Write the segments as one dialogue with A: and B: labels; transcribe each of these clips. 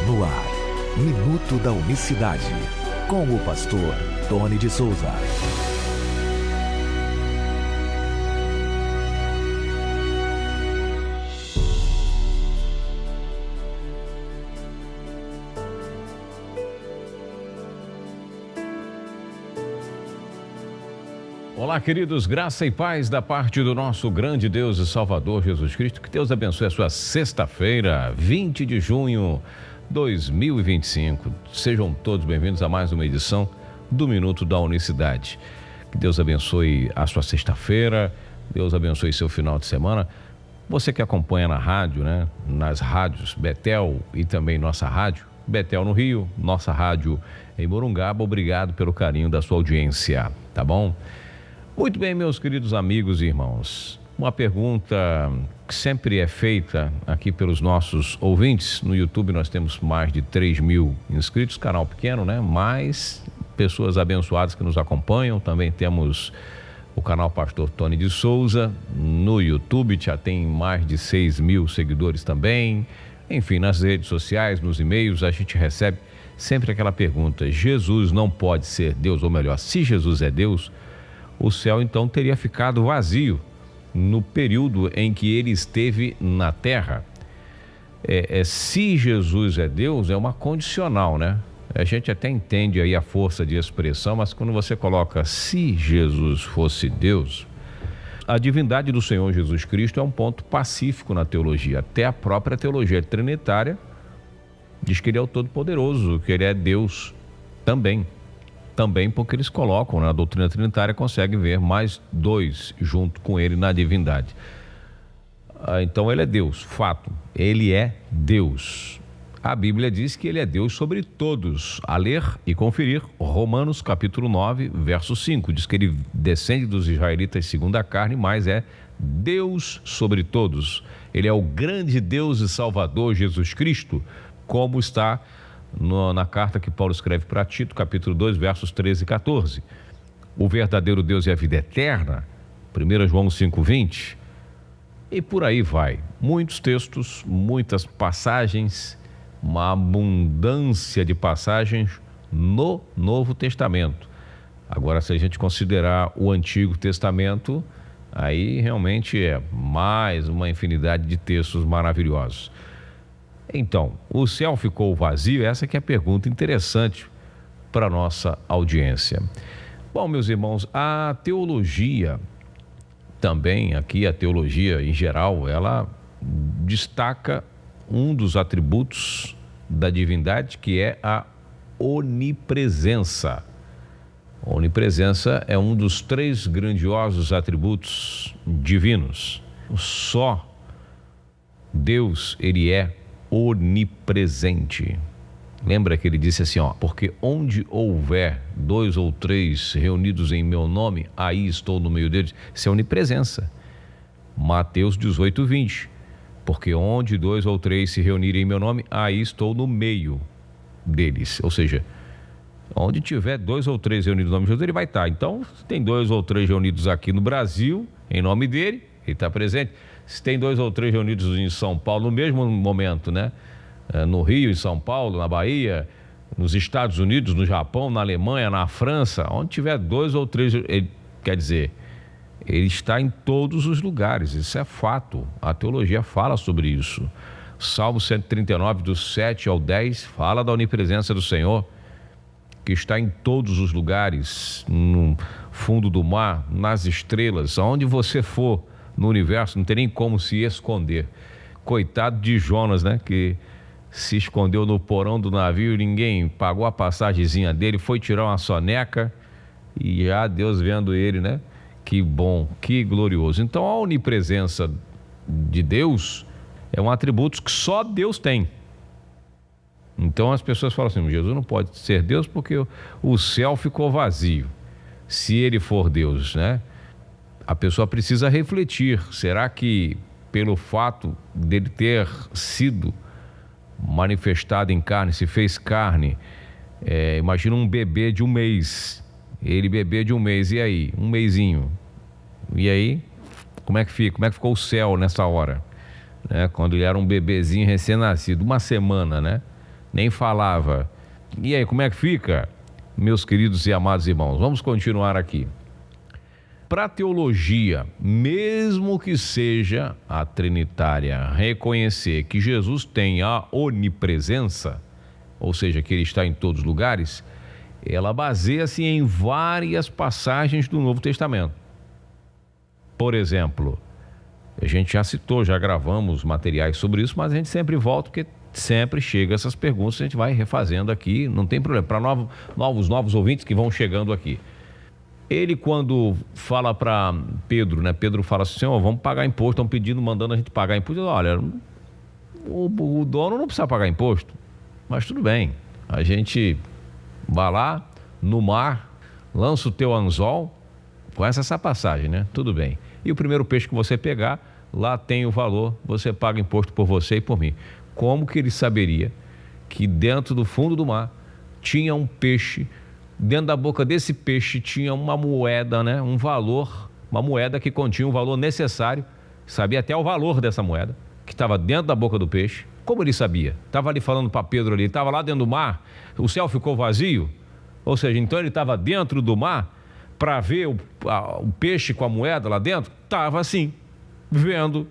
A: No ar, Minuto da Unicidade, com o pastor Tony de Souza.
B: Olá, queridos, graça e paz da parte do nosso grande Deus e Salvador Jesus Cristo. Que Deus abençoe a sua sexta-feira, 20 de junho de 2025. Sejam todos bem-vindos a mais uma edição do Minuto da Unicidade. Que Deus abençoe a sua sexta-feira, Deus abençoe seu final de semana. Você que acompanha na rádio, né? Nas rádios Betel e também nossa rádio, Betel no Rio, nossa rádio em Morungaba, obrigado pelo carinho da sua audiência, tá bom? Muito bem, meus queridos amigos e irmãos, uma pergunta que sempre é feita aqui pelos nossos ouvintes. No YouTube nós temos mais de 3.000 inscritos, canal pequeno, né? Mais pessoas abençoadas que nos acompanham. Também temos o canal Pastor Tony de Souza, no YouTube já tem mais de 6.000 seguidores também. Enfim, nas redes sociais, nos e-mails, a gente recebe sempre aquela pergunta: Jesus não pode ser Deus? Ou melhor, se Jesus é Deus, o céu então teria ficado vazio no período em que ele esteve na terra. Se Jesus é Deus, é uma condicional, né? A gente até entende aí a força de expressão, mas quando você coloca se Jesus fosse Deus, a divindade do Senhor Jesus Cristo é um ponto pacífico na teologia. Até a própria teologia trinitária diz que ele é o Todo-Poderoso, que ele é Deus também porque eles colocam na doutrina trinitária, consegue ver mais dois junto com ele na divindade. Então ele é Deus, fato, ele é Deus. A Bíblia diz que ele é Deus sobre todos. A ler e conferir, Romanos capítulo 9, verso 5, diz que ele descende dos israelitas segundo a carne, mas é Deus sobre todos. Ele é o grande Deus e Salvador Jesus Cristo, como está na carta que Paulo escreve para Tito, capítulo 2, versos 13 e 14. O verdadeiro Deus e a vida eterna, 1 João 5,20. E por aí vai. Muitos textos, muitas passagens, uma abundância de passagens no Novo Testamento. Agora, se a gente considerar o Antigo Testamento, aí realmente é mais uma infinidade de textos maravilhosos. Então, o céu ficou vazio? Essa que é a pergunta interessante para a nossa audiência. Bom, meus irmãos, a teologia também, aqui a teologia em geral, ela destaca um dos atributos da divindade, que é a onipresença. A onipresença é um dos 3 grandiosos atributos divinos. Só Deus, ele é onipresente. Lembra que ele disse assim, porque onde houver 2 ou 3 reunidos em meu nome, aí estou no meio deles. Isso é onipresença. Mateus 18:20. Porque onde 2 ou 3 se reunirem em meu nome, aí estou no meio deles. Ou seja, onde tiver 2 ou 3 reunidos no nome de Jesus, ele vai estar. Então, se tem 2 ou 3 reunidos aqui no Brasil, em nome dele, ele está presente. Se tem 2 ou 3 reunidos em São Paulo no mesmo momento, né? No Rio, em São Paulo, na Bahia, nos Estados Unidos, no Japão, na Alemanha, na França, onde tiver 2 ou 3, quer dizer, ele está em todos os lugares. Isso é fato. A teologia fala sobre isso. Salmo 139, do 7 ao 10, fala da onipresença do Senhor, que está em todos os lugares, no fundo do mar, nas estrelas, aonde você for no universo, não tem nem como se esconder. Coitado de Jonas, né? Que se escondeu no porão do navio, ninguém pagou a passagenzinha dele, foi tirar uma soneca e já Deus vendo ele, né? Que bom, que glorioso. Então a onipresença de Deus é um atributo que só Deus tem. Então as pessoas falam assim: Jesus não pode ser Deus porque o céu ficou vazio. Se ele for Deus, né? A pessoa precisa refletir, será que pelo fato dele ter sido manifestado em carne, se fez carne, imagina um bebê de 1 mês, ele bebê de 1 mês, e aí? 1 mesinho, e aí? Como é que fica? Como é que ficou o céu nessa hora? Quando ele era um bebezinho recém-nascido, 1 semana, né? nem falava. E aí, como é que fica, meus queridos e amados irmãos? Vamos continuar aqui. Para a teologia, mesmo que seja a trinitária, reconhecer que Jesus tem a onipresença, ou seja, que ele está em todos os lugares, ela baseia-se em várias passagens do Novo Testamento. Por exemplo, a gente já citou, já gravamos materiais sobre isso, mas a gente sempre volta, porque sempre chega essas perguntas, a gente vai refazendo aqui, não tem problema, para novos ouvintes que vão chegando aqui. Ele, quando fala para Pedro, né? Pedro fala assim: Senhor, vamos pagar imposto, estão mandando a gente pagar imposto. Olha, o dono não precisa pagar imposto, mas tudo bem, a gente vai lá no mar, lança o teu anzol, conhece essa passagem, né? Tudo bem. E o primeiro peixe que você pegar, lá tem o valor, você paga imposto por você e por mim. Como que ele saberia que dentro do fundo do mar tinha um peixe, dentro da boca desse peixe tinha uma moeda, né? Um valor, uma moeda que continha o valor necessário, sabia até o valor dessa moeda, que estava dentro da boca do peixe. Como ele sabia? Estava ali falando para Pedro ali, estava lá dentro do mar, o céu ficou vazio, ou seja, então ele estava dentro do mar para ver o peixe com a moeda lá dentro? Estava assim, vendo.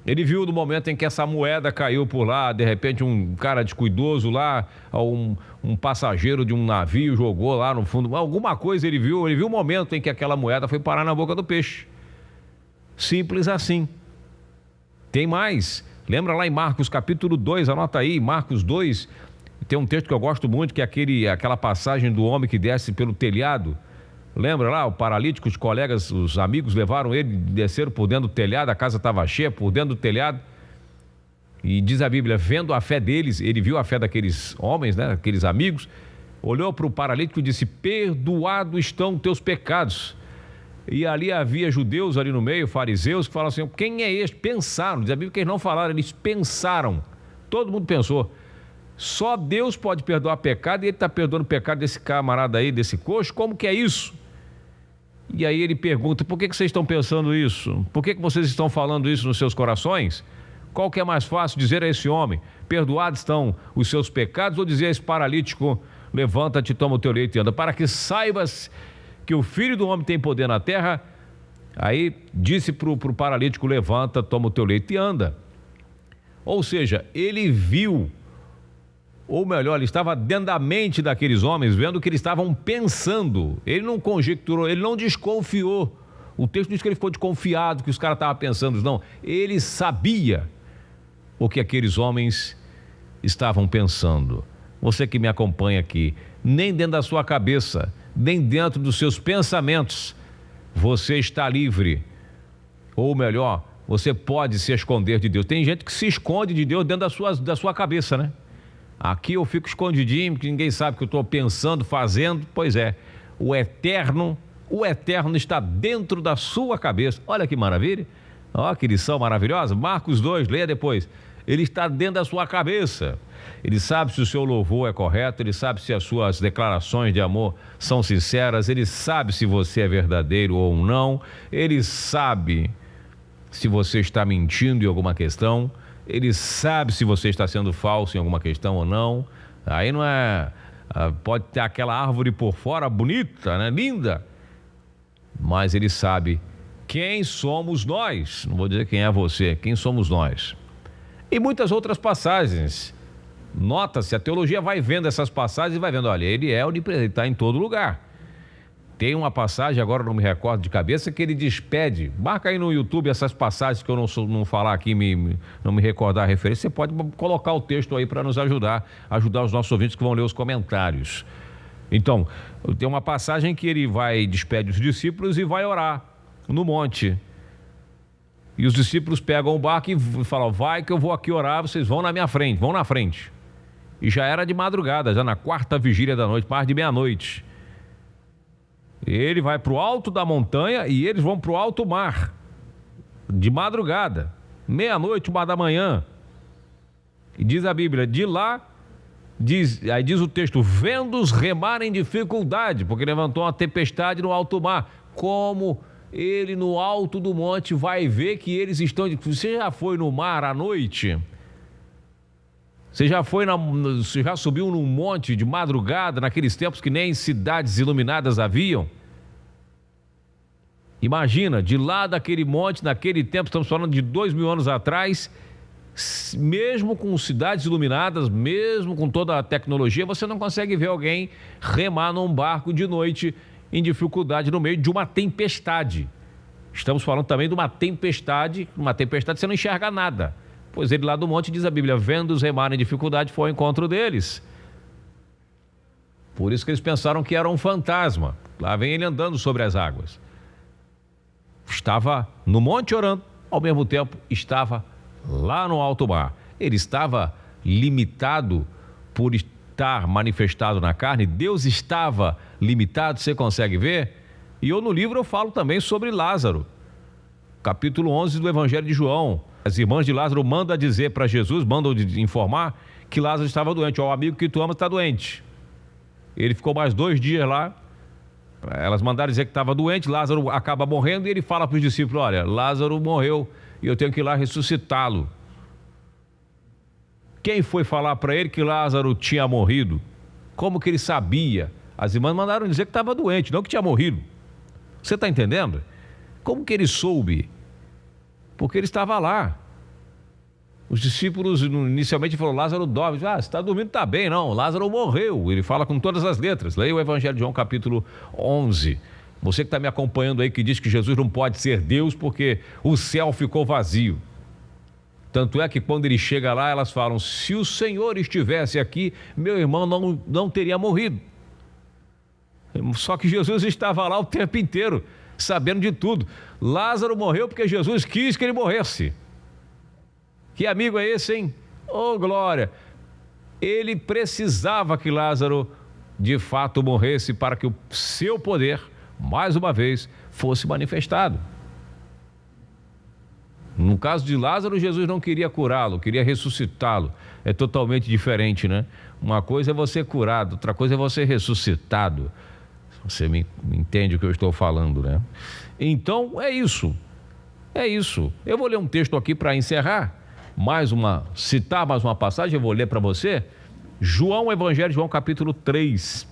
B: Ele viu no momento em que essa moeda caiu por lá, de repente um cara descuidoso lá, um passageiro de um navio jogou lá no fundo, alguma coisa ele viu o momento em que aquela moeda foi parar na boca do peixe. Simples assim. Tem mais, lembra lá em Marcos capítulo 2, anota aí, Marcos 2, tem um texto que eu gosto muito, que é aquela passagem do homem que desce pelo telhado. Lembra lá, o paralítico, os colegas, os amigos levaram ele, desceram por dentro do telhado, a casa estava cheia, por dentro do telhado. E diz a Bíblia, vendo a fé deles, ele viu a fé daqueles homens, né, aqueles amigos, olhou para o paralítico e disse: perdoados estão teus pecados. E ali havia judeus ali no meio, fariseus, que falaram assim: quem é este? Pensaram, diz a Bíblia que eles não falaram, eles pensaram. Todo mundo pensou. Só Deus pode perdoar pecado, e ele está perdoando o pecado desse camarada aí, desse coxo, como que é isso? E aí ele pergunta: por que vocês estão pensando isso? Por que vocês estão falando isso nos seus corações? Qual que é mais fácil dizer a esse homem: perdoados estão os seus pecados, ou dizer a esse paralítico: levanta-te, toma o teu leito e anda? Para que saibas que o Filho do Homem tem poder na terra. Aí disse para o paralítico: levanta, toma o teu leito e anda. Ou seja, ele viu, ou melhor, ele estava dentro da mente daqueles homens, vendo o que eles estavam pensando. Ele não conjecturou, ele não desconfiou. O texto diz que ele ficou desconfiado que os caras estavam pensando. Não, ele sabia o que aqueles homens estavam pensando. Você que me acompanha aqui, nem dentro da sua cabeça, nem dentro dos seus pensamentos, você está livre. Ou melhor, você pode se esconder de Deus. Tem gente que se esconde de Deus dentro da sua cabeça, né? Aqui eu fico escondidinho, que ninguém sabe o que eu estou pensando, fazendo. Pois é, o eterno está dentro da sua cabeça. Olha que maravilha. Olha que lição maravilhosa. Marcos 2, leia depois. Ele está dentro da sua cabeça. Ele sabe se o seu louvor é correto, ele sabe se as suas declarações de amor são sinceras, ele sabe se você é verdadeiro ou não, ele sabe se você está mentindo em alguma questão, ele sabe se você está sendo falso em alguma questão ou não. Aí não é... Pode ter aquela árvore por fora bonita, né? Linda, mas ele sabe quem somos nós. Não vou dizer quem é você, quem somos nós. E muitas outras passagens. Nota-se, a teologia vai vendo essas passagens e vai vendo: olha, ele é onipresente, está em todo lugar. Tem uma passagem, agora não me recordo de cabeça, que ele despede. Marca aí no YouTube essas passagens que eu não falar aqui, não me recordar a referência. Você pode colocar o texto aí para nos ajudar os nossos ouvintes que vão ler os comentários. Então, tem uma passagem que ele despede os discípulos e vai orar no monte. E os discípulos pegam o barco e falam: vai que eu vou aqui orar, vocês vão na minha frente, vão na frente. E já era de madrugada, já na quarta vigília da noite, mais de meia-noite. Ele vai para o alto da montanha e eles vão para o alto mar, de madrugada, meia-noite, 1h da manhã. E diz a Bíblia, de lá, aí diz o texto: vendo-os remar em dificuldade, porque levantou uma tempestade no alto mar. Como ele no alto do monte vai ver que eles estão... Você já foi no mar à noite? Você você já subiu num monte de madrugada, naqueles tempos que nem cidades iluminadas haviam? Imagina, de lá daquele monte, naquele tempo, estamos falando de 2000 anos atrás, mesmo com cidades iluminadas, mesmo com toda a tecnologia, você não consegue ver alguém remar num barco de noite em dificuldade no meio de uma tempestade. Estamos falando também de uma tempestade você não enxerga nada. Pois ele lá do monte, diz a Bíblia, vendo-os remar em dificuldade, foi ao encontro deles. Por isso que eles pensaram que era um fantasma. Lá vem ele andando sobre as águas. Estava no monte orando, ao mesmo tempo estava lá no alto mar. Ele estava limitado por estar manifestado na carne. Deus estava limitado, você consegue ver? E eu no livro eu falo também sobre Lázaro. Capítulo 11 do Evangelho de João. As irmãs de Lázaro mandam dizer para Jesus, mandam informar que Lázaro estava doente. Ó, o amigo que tu ama está doente. Ele ficou mais 2 dias lá. Elas mandaram dizer que estava doente, Lázaro acaba morrendo e ele fala para os discípulos, olha, Lázaro morreu e eu tenho que ir lá ressuscitá-lo. Quem foi falar para ele que Lázaro tinha morrido? Como que ele sabia? As irmãs mandaram dizer que estava doente, não que tinha morrido. Você está entendendo? Como que ele soube? Porque ele estava lá. Os discípulos inicialmente falaram, Lázaro dorme. Você está dormindo, está bem. Não, Lázaro morreu. Ele fala com todas as letras. Leia o Evangelho de João, capítulo 11. Você que está me acompanhando aí, que diz que Jesus não pode ser Deus porque o céu ficou vazio. Tanto é que quando ele chega lá, elas falam, se o Senhor estivesse aqui, meu irmão não teria morrido. Só que Jesus estava lá o tempo inteiro, sabendo de tudo. Lázaro morreu porque Jesus quis que ele morresse. Que amigo é esse, hein? Oh, glória! Ele precisava que Lázaro, de fato, morresse para que o seu poder, mais uma vez, fosse manifestado. No caso de Lázaro, Jesus não queria curá-lo, queria ressuscitá-lo. É totalmente diferente, né? Uma coisa é você curado, outra coisa é você ressuscitado. Você me entende o que eu estou falando, né? Então, é isso. É isso. Eu vou ler um texto aqui para encerrar. Citar mais uma passagem, eu vou ler para você. Evangelho de João, capítulo 3,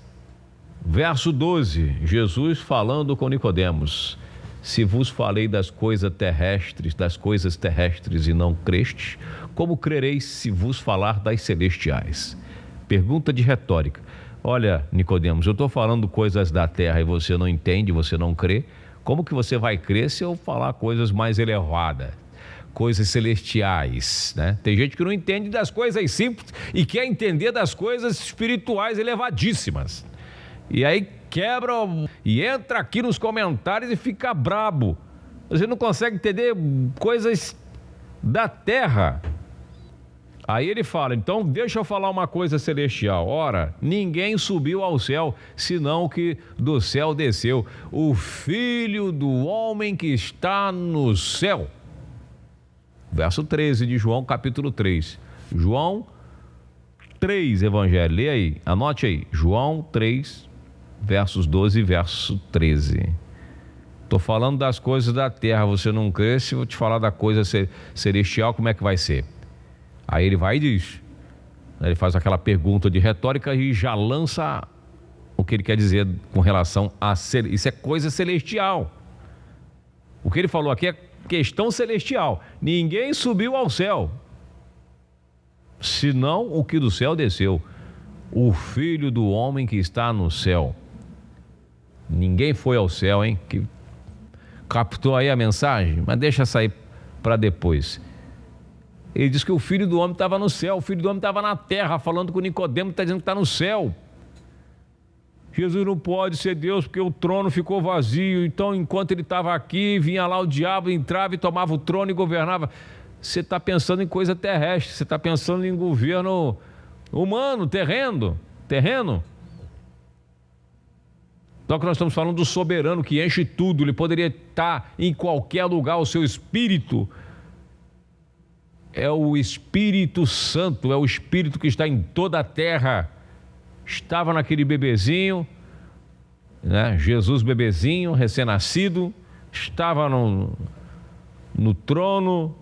B: verso 12. Jesus falando com Nicodemos. Se vos falei das coisas terrestres e não crestes, como crereis se vos falar das celestiais? Pergunta de retórica. Olha, Nicodemos, eu estou falando coisas da terra e você não entende, você não crê. Como que você vai crer se eu falar coisas mais elevadas? Coisas celestiais, né? Tem gente que não entende das coisas simples e quer entender das coisas espirituais elevadíssimas. E aí quebra e entra aqui nos comentários e fica brabo. Você não consegue entender coisas da terra. Aí ele fala, então deixa eu falar uma coisa celestial. Ora, ninguém subiu ao céu, senão o que do céu desceu, o Filho do homem que está no céu. Verso 13 de João, capítulo 3. João 3, Evangelho. Lê aí, anote aí. João 3, versos 12 e verso 13. Estou falando das coisas da terra, você não crê? Se eu vou te falar da coisa celestial, como é que vai ser? Aí ele vai e diz. Ele faz aquela pergunta de retórica e já lança o que ele quer dizer com relação a... Isso é coisa celestial. O que ele falou aqui é questão celestial. Ninguém subiu ao céu, senão o que do céu desceu, o Filho do homem que está no céu. Ninguém foi ao céu, hein? Que captou aí a mensagem? Mas deixa sair para depois. Ele diz que o Filho do homem estava no céu, o Filho do homem estava na terra, falando com Nicodemo, está dizendo que está no céu. Jesus não pode ser Deus porque o trono ficou vazio, então enquanto ele estava aqui, vinha lá o diabo, entrava e tomava o trono e governava. Você está pensando em coisa terrestre, você está pensando em governo humano, terreno. Então que nós estamos falando do soberano que enche tudo, ele poderia estar em qualquer lugar, o seu espírito é o Espírito Santo, é o Espírito que está em toda a terra. Estava naquele bebezinho, né? Jesus bebezinho, recém-nascido, estava no trono,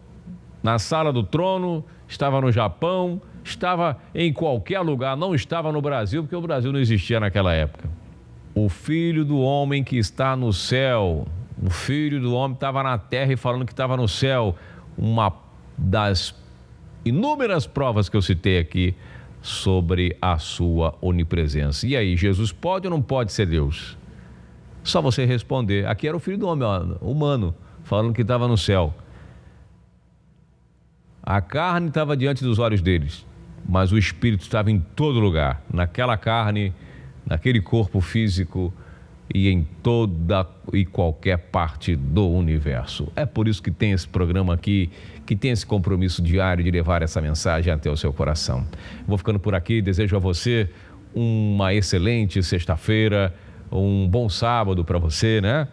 B: na sala do trono, estava no Japão, estava em qualquer lugar, não estava no Brasil, porque o Brasil não existia naquela época. O Filho do Homem que está no céu, o Filho do Homem estava na terra e falando que estava no céu. Uma das inúmeras provas que eu citei aqui sobre a sua onipresença. E aí, Jesus pode ou não pode ser Deus? Só você responder. Aqui era o Filho do Homem, humano, falando que estava no céu. A carne estava diante dos olhos deles, mas o Espírito estava em todo lugar, naquela carne, naquele corpo físico e em toda e qualquer parte do universo. É por isso que tem esse programa aqui, que tem esse compromisso diário de levar essa mensagem até o seu coração. Vou ficando por aqui, desejo a você uma excelente sexta-feira, um bom sábado para você, né?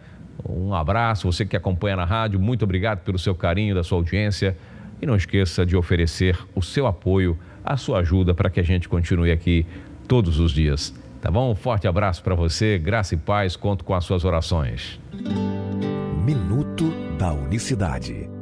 B: Um abraço, você que acompanha na rádio, muito obrigado pelo seu carinho, da sua audiência. E não esqueça de oferecer o seu apoio, a sua ajuda para que a gente continue aqui todos os dias. Tá bom? Um forte abraço para você, graça e paz, conto com as suas orações.
A: Minuto da Unicidade.